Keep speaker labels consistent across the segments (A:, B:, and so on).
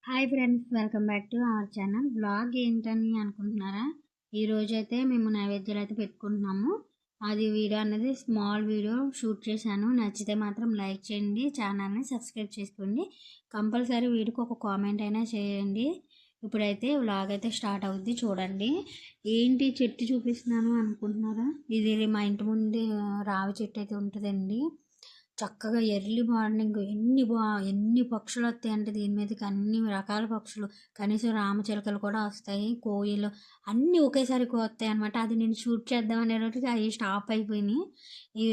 A: Hi friends, welcome back to our channel. Blog ఏంటని అనుకుంటున్నారా? ఈరోజైతే మేము నైవేద్యాలు అయితే పెట్టుకుంటున్నాము. అది వీడియో అన్నది స్మాల్ వీడియో షూట్ చేశాను. నచ్చితే మాత్రం లైక్ చేయండి, ఛానల్ని సబ్స్క్రైబ్ చేసుకోండి. కంపల్సరీ వీడియోకి ఒక కామెంట్ అయినా చేయండి. ఇప్పుడైతే వ్లాగ్ అయితే స్టార్ట్ అవుద్ది, చూడండి. ఏంటి చెట్టు చూపిస్తున్నాను అనుకుంటున్నారా? ఇది మా ఇంటి ముందు రావి చెట్టు అయితే ఉంటుందండి. చక్కగా ఎర్లీ మార్నింగ్ ఎన్ని పక్షులు వస్తాయంటే దీని మీదకి అన్ని రకాల పక్షులు, కనీసం రామచిలకలు కూడా వస్తాయి, కోయిలు అన్నీ ఒకేసారి వస్తాయి అనమాట. అది నేను షూట్ చేద్దాం అనే రోజుకి అవి స్టాప్ అయిపోయినాయి.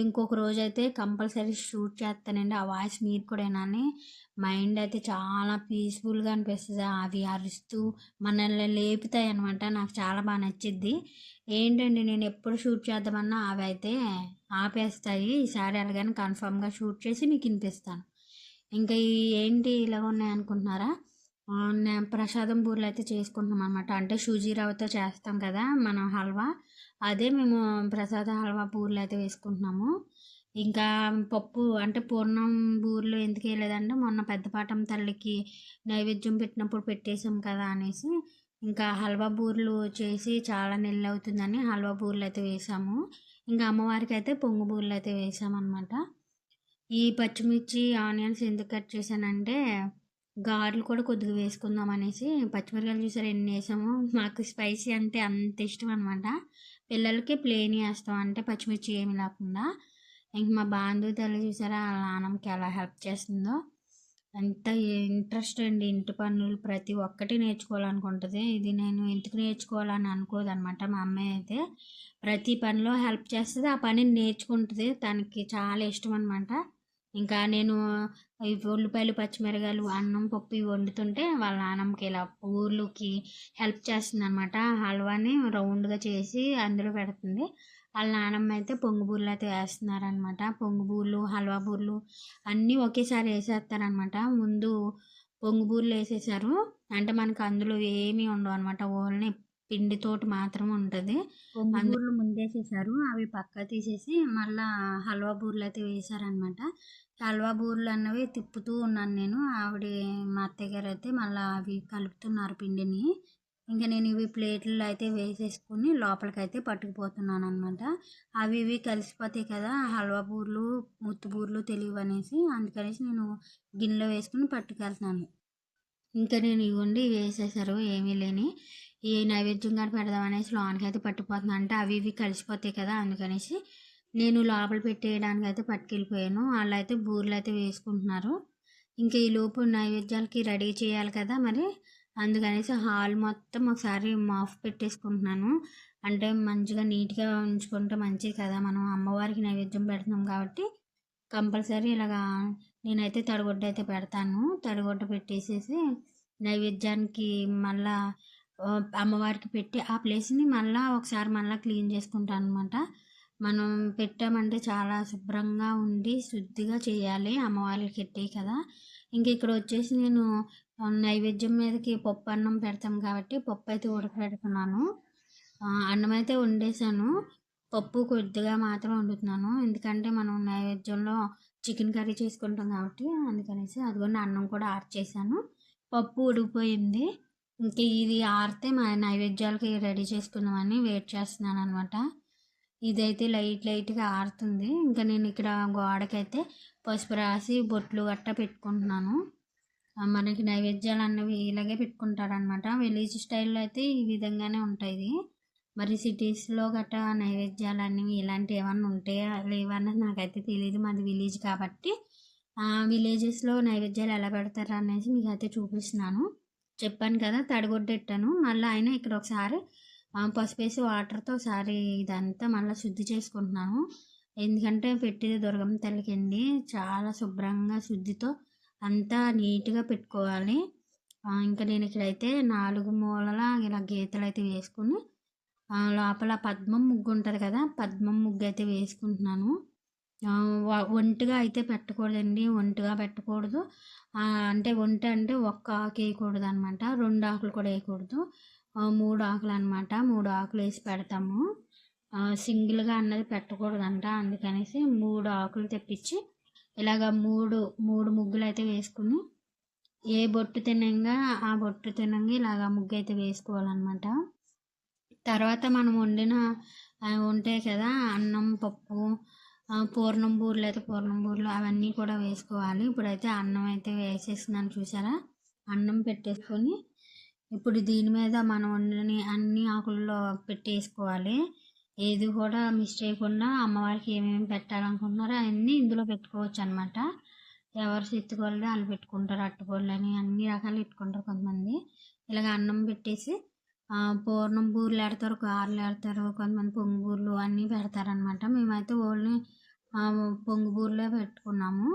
A: ఇంకొక రోజు అయితే కంపల్సరీ షూట్ చేస్తానండి. ఆ వాయిస్ మీరు కూడా వినాలి. మైండ్ అయితే చాలా పీస్ఫుల్గా అనిపిస్తుంది. అవి అరుస్తూ మనల్ని లేపుతాయి అనమాట. నాకు చాలా బాగా నచ్చిద్ది. ఏంటండి, నేను ఎప్పుడు షూట్ చేద్దామన్నా అవి అయితే ఆపేస్తాయి. ఈసారి అలాగని కన్ఫామ్గా షూట్ చేసి మీకు వినిపిస్తాను. ఇంకా ఏంటి ఇలాగ ఉన్నాయి అనుకుంటున్నారా? ప్రసాదం బూరెలు అయితే చేసుకుంటున్నాం అనమాట. అంటే సూజీ రవ్వతో చేస్తాం కదా మనం హల్వా, అదే మేము ప్రసాద హల్వా బూరెలు అయితే వేసుకుంటున్నాము. ఇంకా పప్పు అంటే పూర్ణం బూరెలు ఎందుకు వేయలేదంటే మొన్న పెద్దపాటం తల్లికి నైవేద్యం పెట్టినప్పుడు పెట్టేసాం కదా అనేసి ఇంకా హల్వా బూరెలు చేసి చాలా నెల్లు అవుతుందని హల్వా బూరెలు అయితే వేసాము. ఇంకా అమ్మవారికి అయితే పొంగు బూరెలు అయితే వేసామన్నమాట. ఈ పచ్చిమిర్చి ఆనియన్స్ ఎందుకు కట్ చేశానంటే గారెలు కూడా కొద్దిగా వేసుకుందాం అనేసి. పచ్చిమిరకాయలు చూసారు ఎన్ని వేసాము. మాకు స్పైసీ అంటే అంత ఇష్టం అనమాట. పిల్లలకి ప్లేన్ వేస్తాం, అంటే పచ్చిమిర్చి ఏమి లేకుండా. ఇంక మా బాంధువు తల్లి చూసారా వాళ్ళ నాన్నమ్మకి ఎలా హెల్ప్ చేస్తుందో. అంత ఇంట్రెస్ట్ అండి, ఇంటి పనులు ప్రతి ఒక్కటి నేర్చుకోవాలనుకుంటుంది. ఇది నేను ఎందుకు నేర్చుకోవాలని అనుకోదనమాట. మా అమ్మాయి అయితే ప్రతి పనిలో హెల్ప్ చేస్తుంది, ఆ పనిని నేర్చుకుంటుంది. తనకి చాలా ఇష్టం అనమాట. ఇంకా నేను ఈ ఉల్లిపాయలు పచ్చిమిరకాయలు అన్నం పప్పు ఇవి వండుతుంటే వాళ్ళ నాన్నమ్మకి ఇలా ఊర్లోకి హెల్ప్ చేస్తుంది అనమాట. హల్వాని రౌండ్గా చేసి అందులో పెడుతుంది. వాళ్ళ నాన్నమ్మ అయితే పొంగుబూర్లు అయితే వేస్తున్నారనమాట. పొంగుబూర్లు హల్వా బూర్లు అన్నీ ఒకేసారి వేసేస్తారనమాట. ముందు పొంగుబూర్లు వేసేసారు అంటే మనకు అందులో ఏమీ ఉండవు అనమాట, ఓన్లీ పిండితోటి మాత్రం ఉంటుంది. పొంగుబూర్లు ముందేసేసారు, అవి పక్క తీసేసి మళ్ళీ హల్వా బూర్లు అయితే వేసారనమాట. హల్వా బూర్లు అన్నవి తిప్పుతూ ఉన్నాను నేను. ఆవిడ మా అత్తయ్య గారు అయితే మళ్ళీ అవి కలుపుతున్నారు పిండిని. ఇంకా నేను ఇవి ప్లేట్లలో అయితే వేసేసుకుని లోపలికైతే పట్టుకుపోతున్నాను అనమాట. అవి ఇవి కలిసిపోతాయి కదా హల్వా బూర్లు ముత్తు బూర్లు తెలియవు అనేసి, అందుకనేసి నేను గిన్నెలో వేసుకుని పట్టుకెళ్తున్నాను. ఇంకా నేను ఇవ్వండి వేసేసారు ఏమీ లేని. ఈ నైవేద్యం కూడా పెడదాం అనేసి లోనికి అయితే పట్టుకుపోతున్నాను. అంటే అవి ఇవి కలిసిపోతాయి కదా, అందుకనేసి నేను లోపల పెట్టేయడానికి అయితే పట్టుకెళ్ళిపోయాను. వాళ్ళు అయితే బూర్లు అయితే వేసుకుంటున్నారు. ఇంకా ఈ లోపు నైవేద్యాలకి రెడీ చేయాలి కదా మరి, అందుకనేసి హాల్ మొత్తం ఒకసారి మాఫ్ పెట్టేసుకుంటున్నాను. అంటే మంచిగా నీట్గా ఉంచుకుంటే మంచిది కదా, మనం అమ్మవారికి నైవేద్యం పెడుతున్నాం కాబట్టి కంపల్సరీ ఇలాగా నేనైతే తడిగుడ్డ అయితే పెడతాను. తడిగుడ్డ పెట్టేసేసి నైవేద్యానికి మళ్ళా అమ్మవారికి పెట్టి ఆ ప్లేస్ని మళ్ళీ ఒకసారి మళ్ళీ క్లీన్ చేసుకుంటాను అనమాట. మనం పెట్టామంటే చాలా శుభ్రంగా ఉండి శుద్ధిగా చేయాలి, అమ్మవారికి పెట్టే కదా. ఇంక ఇక్కడ వచ్చేసి నేను నైవేద్యం మీదకి పప్పు అన్నం పెడతాం కాబట్టి పప్పు అయితే ఉడకబెడుతున్నాను. అన్నం అయితే వండేసాను, పప్పు కొద్దిగా మాత్రం వండుతున్నాను. ఎందుకంటే మనం నైవేద్యంలో చికెన్ కర్రీ చేసుకుంటాం కాబట్టి అందుకనేసి. అదిగోండి అన్నం కూడా ఆర్చేసాను, పప్పు ఉడికిపోయింది. ఇంక ఇది ఆరితే మా నైవేద్యాలకి రెడీ చేసుకుందామని వెయిట్ చేస్తున్నాను అనమాట. ఇదైతే లైట్గా ఆరుతుంది. ఇంకా నేను ఇక్కడ గోడకైతే పసుపు రాసి బొట్లు గట్టా పెట్టుకుంటున్నాను. మనకి నైవేద్యాలు అన్నవి ఇలాగే పెట్టుకుంటారనమాట. విలేజ్ స్టైల్లో అయితే ఈ విధంగానే ఉంటాయి. మరి సిటీస్లో గట్టా నైవేద్యాలు అనేవి ఇలాంటివి ఏమన్నా ఉంటాయా లేవన్నది నాకైతే తెలియదు. మాది విలేజ్ కాబట్టి విలేజెస్లో నైవేద్యాలు ఎలా పెడతారు అనేసి మీకు అయితే చూపిస్తున్నాను. చెప్పాను కదా తడిగొడ్డెట్టాను, మళ్ళీ అయినా ఇక్కడ ఒకసారి పసుపు వేసి వాటర్తో ఒకసారి ఇదంతా మళ్ళీ శుద్ధి చేసుకుంటున్నాను. ఎందుకంటే పెట్టేది దుర్గమ్మ తల్లికి అండి, చాలా శుభ్రంగా శుద్ధితో అంతా నీట్గా పెట్టుకోవాలి. ఇంకా నేను ఇక్కడైతే 4 మూలల ఇలా గీతలు అయితే వేసుకుని లోపల పద్మం ముగ్గు ఉంటుంది కదా, పద్మం ముగ్గు అయితే వేసుకుంటున్నాను. ఒంటిగా అయితే పెట్టకూడదండి, ఒంటిగా పెట్టకూడదు. అంటే అంటే ఒక్క ఆకు వేయకూడదు అనమాట, 2 ఆకులు కూడా వేయకూడదు. 3 ఆకులు అనమాట, 3 ఆకులు వేసి పెడతాము. సింగిల్గా అన్నది పెట్టకూడదంట, అందుకనేసి 3 ఆకులు తెప్పించి ఇలాగ మూడు ముగ్గులు అయితే వేసుకుని ఏ బొట్టు తినంగా ఆ బొట్టు తినంగా ఇలాగా ముగ్గు అయితే వేసుకోవాలన్నమాట. తర్వాత మనం వండిన ఉంటాయి కదా అన్నం, పప్పు, పూర్ణం బూరెలు అయితే పూర్ణం బూరెలు అవన్నీ కూడా వేసుకోవాలి. ఇప్పుడైతే అన్నం అయితే వేసేస్తున్నాను చూసారా. అన్నం పెట్టేసుకొని ఇప్పుడు దీని మీద మనం వండిన అన్ని ఆకుల్లో పెట్టేసుకోవాలి. ఏది కూడా మిస్ చేయకుండా అమ్మవారికి ఏమేమి పెట్టాలనుకుంటున్నారో అవన్నీ ఇందులో పెట్టుకోవచ్చు అనమాట. ఎవరు శక్తికొలది వాళ్ళు పెట్టుకుంటారు. అరటిపళ్ళని అన్ని రకాలు పెట్టుకుంటారు కొంతమంది. ఇలాగ అన్నం పెట్టేసి పూర్ణం బూరెలు పెడతారు, గారెలు పెడతారు, కొంతమంది పొంగు బూరెలు అన్నీ పెడతారనమాట. మేమైతే ఓన్లీ పొంగు బూరెలే పెట్టుకున్నాము.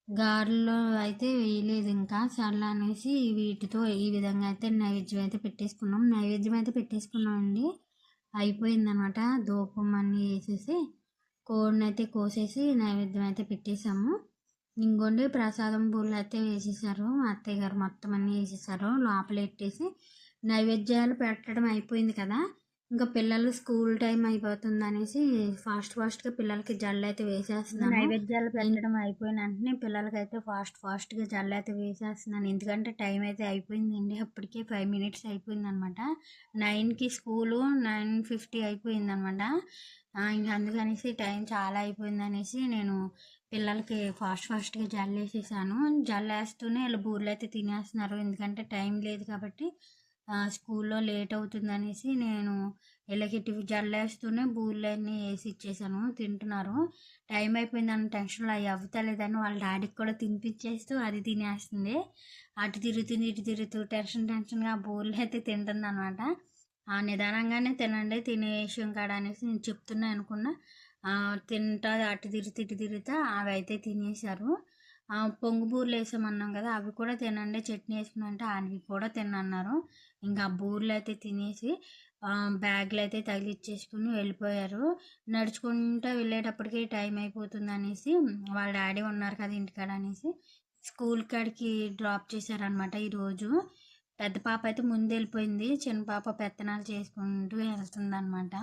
A: గారెలు అయితే వేయలేదు ఇంకా. సర్లే అనేసి వీటితో ఈ విధంగా అయితే నైవేద్యం అయితే పెట్టేసుకున్నాం. నైవేద్యం అయితే పెట్టేసుకున్నామండి. అయిపోయిందనమాట. ధూపం అన్నీ వేసేసి కోడిని అయితే కోసేసి నైవేద్యం అయితే పెట్టేసాము. ఇంకోండి ప్రసాదం పూలు అయితే వేసేసారు. మా అత్తయ్య గారు మొత్తం అన్నీ వేసేసారు. లోపల పెట్టేసి నైవేద్యాలు పెట్టడం అయిపోయింది కదా. ఇంకా పిల్లలు స్కూల్ టైం అయిపోతుంది అనేసి ఫాస్ట్గా పిల్లలకి జల్లు అయితే వేసేస్తున్నాను. నైవేద్యాలు పెట్టడం అయిపోయిన వెంటనే పిల్లలకైతే ఫాస్ట్గా జల్లు అయితే వేసేస్తున్నాను. ఎందుకంటే టైం అయితే అయిపోయిందండి. అప్పటికే 5 మినిట్స్ అయిపోయింది అనమాట. 9కి స్కూలు, 9:50 అయిపోయింది అనమాట. ఇంకా అందుకనేసి టైం చాలా అయిపోయింది అనేసి నేను పిల్లలకి ఫాస్ట్గా జల్లు వేసేసాను. జల్లు వేస్తూనే వీళ్ళు బూరెలు అయితే తినేస్తున్నారు. ఎందుకంటే టైం లేదు కాబట్టి స్కూల్లో లేట్ అవుతుందనేసి నేను వీళ్ళకి జల్లేస్తూనే బూరెలన్నీ వేసి ఇచ్చేసాను. తింటున్నారు. టైం అయిపోయిందని టెన్షన్లో అవి అవ్వుతలేదని వాళ్ళ డాడీకి కూడా తినిపించేస్తూ అది తినేస్తుంది. అటు తిరుగుతుంది ఇటు తిరుగుతూ టెన్షన్గా బూరెలు అయితే తింటుంది అనమాట. నిదానంగానే తినండి, తినే విషయం కాడ అనేసి నేను చెప్తున్నా అనుకున్నా. తింటా అటు తిరుగుతూ ఇటు తిరుగుతా అవి అయితే తినేశారు. పొంగు బూరెలు వేసామన్నాం కదా, అవి కూడా తినండి చట్నీ వేసుకున్నంటే అవి కూడా తినన్నారు. ఇంకా బూరెలు అయితే తినేసి బ్యాగులు అయితే తగిలిచ్చేసుకుని వెళ్ళిపోయారు. నడుచుకుంటూ వెళ్ళేటప్పటికి టైం అయిపోతుంది అనేసి వాళ్ళ డాడీ ఉన్నారు కదా ఇంటికాడ అనేసి స్కూల్ కాడికి డ్రాప్ చేశారనమాట. ఈరోజు పెద్ద పాప అయితే ముందు వెళ్ళిపోయింది, చిన్న పాప పెత్తనాలు చేసుకుంటూ వెళ్తుంది అనమాట.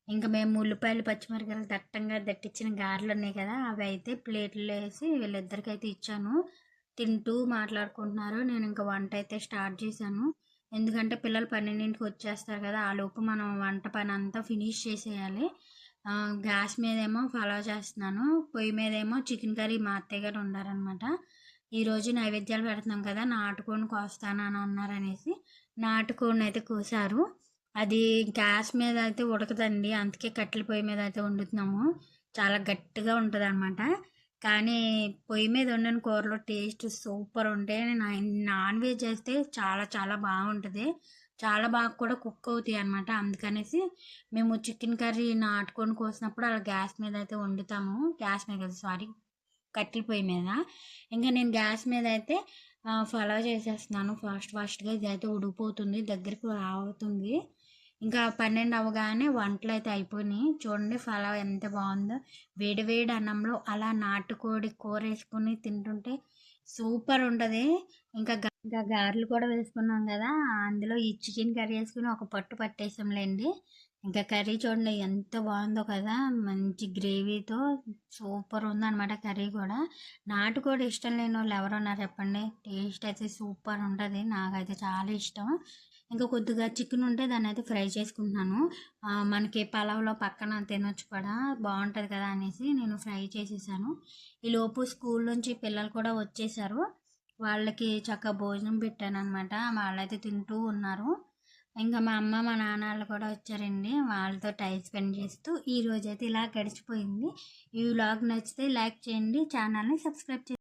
A: ఇంకా మేము ఉల్లిపాయలు, పచ్చిమిరపకాయలు దట్టంగా దట్టించిన గారెలు ఉన్నాయి కదా, అవి అయితే ప్లేట్లో వేసి వీళ్ళిద్దరికైతే ఇచ్చాను. తింటూ మాట్లాడుకుంటున్నారు. నేను ఇంకా వంట అయితే స్టార్ట్ చేశాను. ఎందుకంటే పిల్లలు 12ంటికి వచ్చేస్తారు కదా, ఆ లోపు మనం వంట పని అంతా ఫినిష్ చేసేయాలి. గ్యాస్ మీదేమో పలావ్ చేస్తున్నాను, పొయ్యి మీదేమో చికెన్ కర్రీ మా అత్తయ్య గారు ఉండారనమాట. ఈరోజు నైవేద్యాలు పెడుతున్నాం కదా, నాటుకోడిని కోస్తాను అని అన్నారనేసి నాటుకోడిని అయితే కోసారు. అది గ్యాస్ మీద అయితే ఉడకదండి, అందుకే కట్టెల పొయ్యి మీద అయితే వండుతున్నాము. చాలా గట్టిగా ఉంటుంది అనమాట. కానీ పొయ్యి మీద వండిన కూరలో టేస్ట్ సూపర్ ఉంటాయి. నాన్ వెజ్ అయితే చాలా బాగుంటుంది. చాలా బాగా కూడా కుక్ అవుతాయి అనమాట. అందుకనేసి మేము చికెన్ కర్రీ నాటుకొని కోసినప్పుడు అలా గ్యాస్ మీద అయితే వండుతాము. గ్యాస్ మీద కదా, సారీ, కట్టెల పొయ్యి మీద. ఇంకా నేను గ్యాస్ మీద అయితే పలావ్ చేసేస్తున్నాను ఫాస్ట్గా. ఇది అయితే ఉడికిపోతుంది, దగ్గరికి అవుతుంది. ఇంకా 12 అవ్వగానే వంటలు అయితే అయిపోయినాయి. చూడండి పలావ్ ఎంత బాగుందో. వేడి అన్నంలో అలా నాటుకోడి కూర వేసుకొని తింటుంటే సూపర్ ఉంటుంది. ఇంకా గారెలు కూడా వేసుకున్నాం కదా, అందులో ఈ చికెన్ కర్రీ వేసుకుని ఒక పట్టు పట్టేసాంలేండి. ఇంకా కర్రీ చూడండి ఎంత బాగుందో కదా, మంచి గ్రేవీతో సూపర్ ఉందన్నమాట కర్రీ కూడా. నాటుకోడి ఇష్టం లేని వాళ్ళు ఎవరున్నారు చెప్పండి. టేస్ట్ అయితే సూపర్ ఉంటుంది, నాకైతే చాలా ఇష్టం. ఇంకా కొద్దిగా చికెన్ ఉంటే దాన్ని అయితే ఫ్రై చేసుకుంటున్నాను. మనకి పలావ్లో పక్కన తినొచ్చు కూడా, బాగుంటుంది కదా అనేసి నేను ఫ్రై చేసేసాను. ఈలోపు స్కూల్ నుంచి పిల్లలు కూడా వచ్చేసారు. వాళ్ళకి చక్కగా భోజనం పెట్టాను అనమాట. వాళ్ళైతే తింటూ ఉన్నారు. ఇంకా మా అమ్మ మా నాన్న వాళ్ళు కూడా వచ్చారండి. వాళ్ళతో టైం స్పెండ్ చేస్తూ ఈరోజు అయితే ఇలా గడిచిపోయింది. ఈ వ్లాగ్ నచ్చితే లైక్ చేయండి, ఛానల్ని సబ్స్క్రైబ్ చేయండి.